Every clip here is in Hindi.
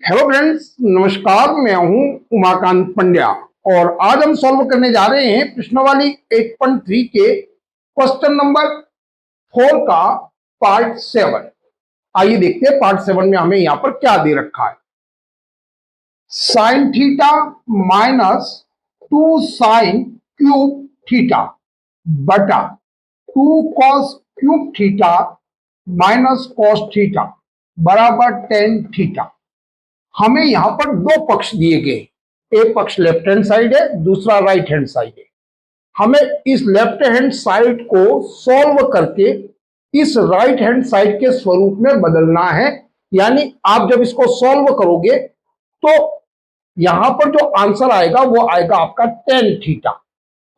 हेलो फ्रेंड्स, नमस्कार। मैं हूं उमाकांत पंड्या और आज हम सॉल्व करने जा रहे हैं प्रश्नावली 8.3 के क्वेश्चन नंबर 4 का पार्ट 7। आइए देखते हैं पार्ट 7 में हमें यहां पर क्या दे रखा है। Sine theta minus 2 sine cube theta बटा 2 cos cube theta minus cos theta बराबर टेन थीटा। हमें यहां पर दो पक्ष दिए गए, एक पक्ष लेफ्ट हैंड साइड है, दूसरा राइट हैंड साइड है। हमें इस लेफ्ट हैंड साइड को सॉल्व करके इस राइट हैंड साइड के स्वरूप में बदलना है। यानी आप जब इसको सॉल्व करोगे तो यहां पर जो आंसर आएगा वो आएगा आपका टेन थीटा।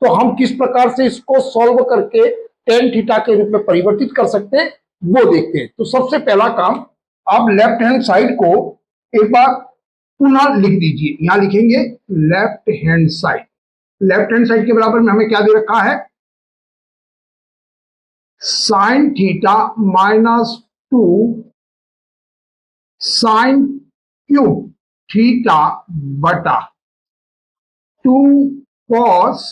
तो हम किस प्रकार से इसको सॉल्व करके टेन थीटा के रूप में परिवर्तित कर सकते हैं वो देखते हैं। तो सबसे पहला काम, आप लेफ्ट हैंड साइड को एक बार पुनः लिख दीजिए। यहां लिखेंगे left hand side. Left hand side के बराबर में हमें क्या दे रखा है, sine theta minus 2 sine cube theta बटा 2 cos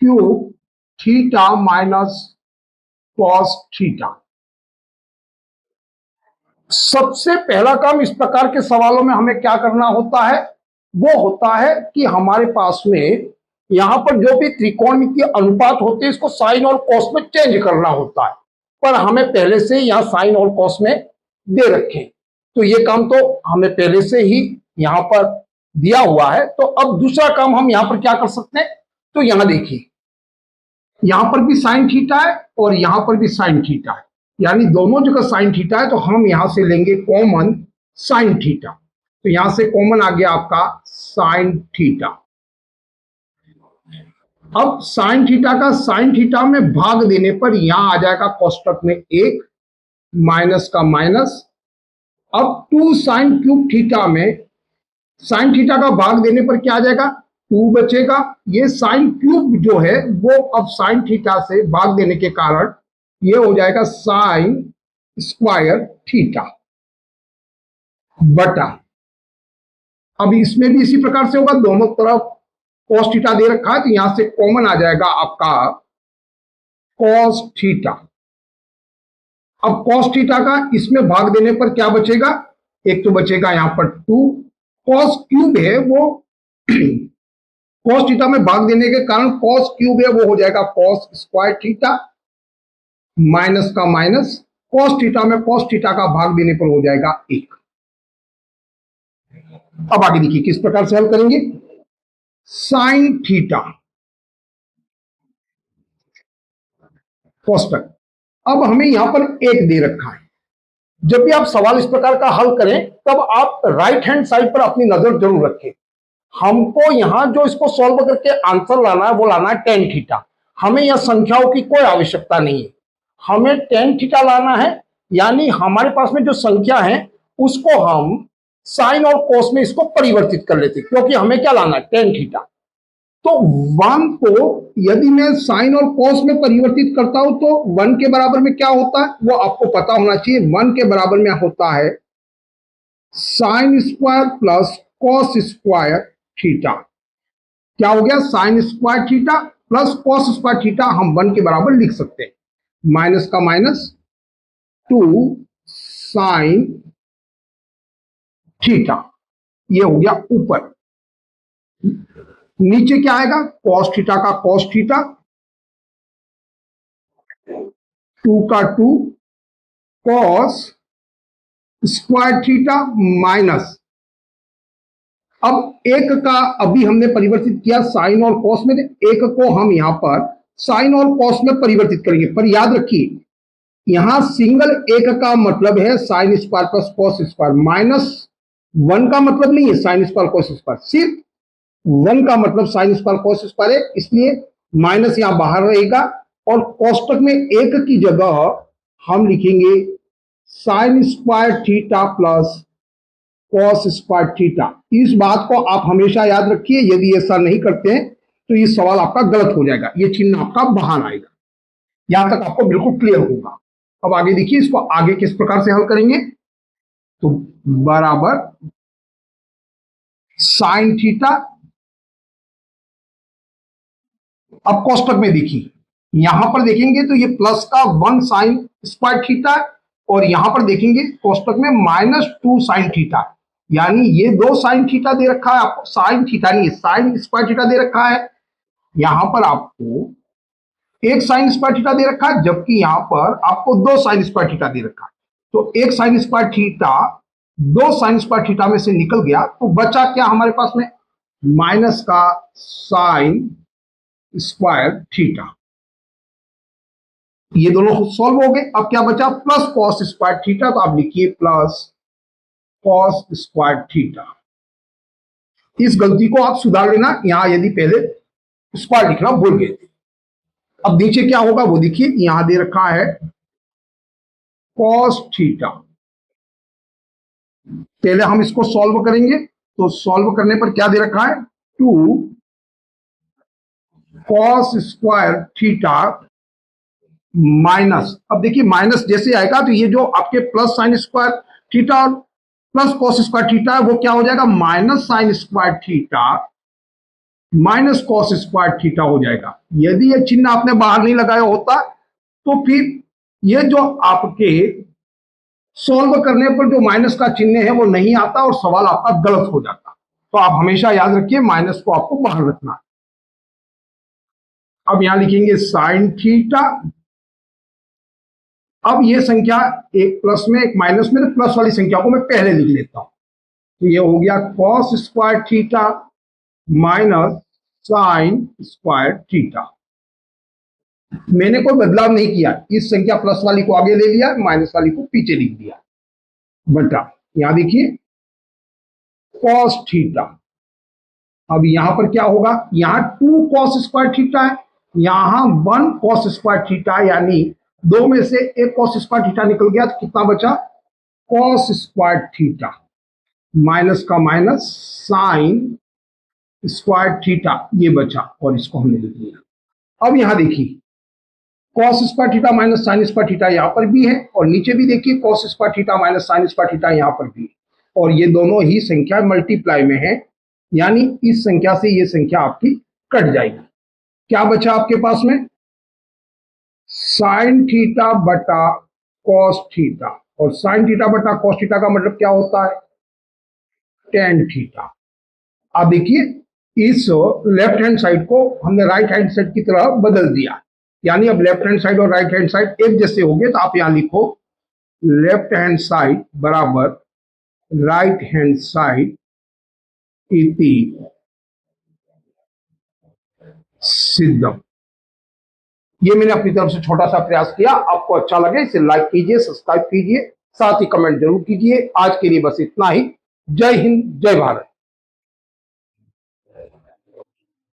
cube theta minus cos theta. सबसे पहला काम इस प्रकार के सवालों में हमें क्या करना होता है, वो होता है कि हमारे पास में यहां पर जो भी त्रिकोणमितीय अनुपात होते हैं इसको साइन और कॉस में चेंज करना होता है, पर हमें पहले से यहां साइन और कॉस में दे रखे। तो ये काम तो हमें पहले से ही यहां पर दिया हुआ है। तो अब दूसरा काम हम यहां पर क्या कर सकते हैं, तो यहां देखिए, यहां पर भी साइन थीटा है और यहां पर भी साइन थीटा है, यानी दोनों जगह साइन थीटा है। तो हम यहां से लेंगे कॉमन साइन थीटा। तो यहां से कॉमन आ गया आपका साइन थीटा। अब साइन थीटा का साइन थीटा में भाग देने पर यहां आ जाएगा कोष्टक में एक, माइनस का माइनस। अब 2 साइन क्यूब थीटा में साइन थीटा का भाग देने पर क्या आ जाएगा, 2 बचेगा। ये साइन क्यूब जो है वो अब साइन थीटा से भाग देने के कारण ये हो जाएगा साइन स्क्वायर थीटा बटा, अब इसमें भी इसी प्रकार से होगा, दोनों तरफ कॉस थीटा दे रखा है तो यहां से कॉमन आ जाएगा आपका कॉस थीटा। अब कॉस थीटा का इसमें भाग देने पर क्या बचेगा, एक तो बचेगा यहां पर 2, कॉस क्यूब है वो कॉस थीटा में भाग देने के कारण कॉस क्यूब है वो हो जाएगा कॉस स्क्वायर थीटा, माइनस का माइनस, कॉस थीटा में कॉस थीटा का भाग देने पर हो जाएगा 1। अब आगे देखिए किस प्रकार से हल करेंगे। साइन थीटा कोष्टक, अब हमें यहां पर 1 दे रखा है। जब भी आप सवाल इस प्रकार का हल करें तब आप राइट हैंड साइड पर अपनी नजर जरूर रखें। हमको यहां जो इसको सॉल्व करके आंसर लाना है वो लाना है टेन थीटा। हमें यह संख्याओं की कोई आवश्यकता नहीं है, हमें टेन थीटा लाना है। यानी हमारे पास में जो संख्या है उसको हम साइन और कॉस में इसको परिवर्तित कर लेते, क्योंकि हमें क्या लाना है, टेन थीटा। तो 1 को यदि मैं साइन और कॉस में परिवर्तित करता हूं तो 1 के बराबर में क्या होता है वो आपको पता होना चाहिए। 1 के बराबर में होता है sine square plus cos square theta. क्या हो गया, sine square theta plus cos square theta हम 1 के बराबर लिख सकते हैं। माइनस का माइनस 2 साइन थीटा, ये हो गया ऊपर। नीचे क्या आएगा, कॉस थीटा का कॉस थीटा, 2 का 2 कॉस स्क्वायर थीटा माइनस, अब एक का अभी हमने परिवर्तित किया साइन और कॉस में, एक को हम यहां पर साइन और कॉस में परिवर्तित करेंगे। पर याद रखिए यहां सिंगल एक का मतलब है sine square plus cos square, minus 1 का मतलब नहीं है साइन स्क्वायर कॉस स्क्वायर, सिर्फ 1 का मतलब साइन स्क्वायर कॉस स्क्वायर है, इसलिए माइनस यहां बाहर रहेगा। और कोष्टक में एक की जगह हम लिखेंगे sine square theta plus cos square theta. इस बात को आप हमेशा याद रखिए, यदि ऐसा नहीं करते हैं तो ये सवाल आपका गलत हो जाएगा, ये चिन्ह आपका बाहर आएगा। यहां तक आपको बिल्कुल क्लियर होगा। अब आगे देखिए, इसको आगे किस प्रकार से हल करेंगे। तो बराबर साइन थीटा। अब कोष्टक में देखिए, यहां पर देखेंगे तो ये प्लस का 1 साइन स्क्वायर थीटा, और यहां पर देखेंगे कोष्टक में -2 साइन थीटा, यानी ये 2 साइन थीटा दे रखा है आपको, साइन थीटा नहीं, साइन स्क्वायर थीटा दे रखा है। यहां पर आपको 1 साइन स्क्वायर थीटा दे रखा है, जबकि यहां पर आपको 2 साइन स्क्वायर थीटा दे रखा है। तो 1 sine square theta 2 sine square theta में से निकल गया, तो बचा क्या हमारे पास में, माइनस का साइन स्क्वायर थीटा। ये दोनों सॉल्व हो गए। अब क्या बचा, प्लस कॉस स्क्वायर थीटा, तो आप लिखिए प्लस कॉस स्क्वायर थीटा। इस गलती को आप सुधार लेना, यहां यदि पहले स्क्वायर लिखना भूल गए थे। अब नीचे क्या होगा वो देखिए, यहां दे रखा है कॉस थीटा। पहले हम इसको सॉल्व करेंगे, तो सॉल्व करने पर क्या दे रखा है, 2 कॉस स्क्वायर थीटा माइनस, अब देखिए माइनस जैसे आएगा तो ये जो आपके प्लस साइन स्क्वायर थीटा और प्लस कॉस स्क्वायर थीटा है वो क्या हो जाएगा, minus sine square theta minus cos square theta हो जाएगा। यदि ये चिन्ह आपने बाहर नहीं लगाया होता तो फिर ये जो आपके सॉल्व करने पर जो माइनस का चिन्ह है वो नहीं आता और सवाल आपका गलत हो जाता। तो आप हमेशा याद रखिए माइनस को आपको बाहर रखना है। अब यहां लिखेंगे साइन थीटा। अब ये संख्या एक प्लस में एक माइनस में, तो प्लस वाली संख्या को मैं पहले लिख लेता हूं। तो ये हो गया cos square theta minus sine square theta. मैंने कोई बदलाव नहीं किया, इस संख्या प्लस वाली को आगे ले लिया, माइनस वाली को पीछे लिख दिया, बटा यहां देखिए कॉस थीटा। अब यहां पर क्या होगा, यहां 2 कॉस स्क्वायर थीटा है, यहां 1 कॉस स्क्वायर थीटा, यानी 2 में से 1 कॉस स्क्वायर थीटा निकल गया, तो कितना बचा, कॉस स्क्वायर थीटा माइनस का माइनस साइन स्क्वायर थीटा, ये बचा और इसको हमने लिख लिया। अब यहां देखिए cos square theta minus sine square theta यहां पर भी है, और नीचे भी देखिए cos square theta minus sine square theta यहां पर भी है, और ये दोनों ही संख्या मल्टीप्लाई में है, यानी इस संख्या से ये संख्या आपकी कट जाएगी। क्या बचा आपके पास में, साइन थीटा बटा कॉस थीटा, और साइन थीटा बटा कॉस थीटा का मतलब क्या होता है, टेन थीटा। अब देखिए इस लेफ्ट हैंड साइड को हमने राइट हैंड साइड की तरह बदल दिया, यानी अब लेफ्ट हैंड साइड और राइट हैंड साइड एक जैसे हो गए, तो आप यहां लिखो लेफ्ट हैंड साइड बराबर राइट हैंड साइड इति सिद्धम। ये मैंने अपनी तरफ से छोटा सा प्रयास किया, आपको अच्छा लगे इसे लाइक कीजिए, सब्सक्राइब कीजिए, साथ ही कमेंट जरूर कीजिए। आज के लिए बस इतना ही। जय हिंद, जय भारत।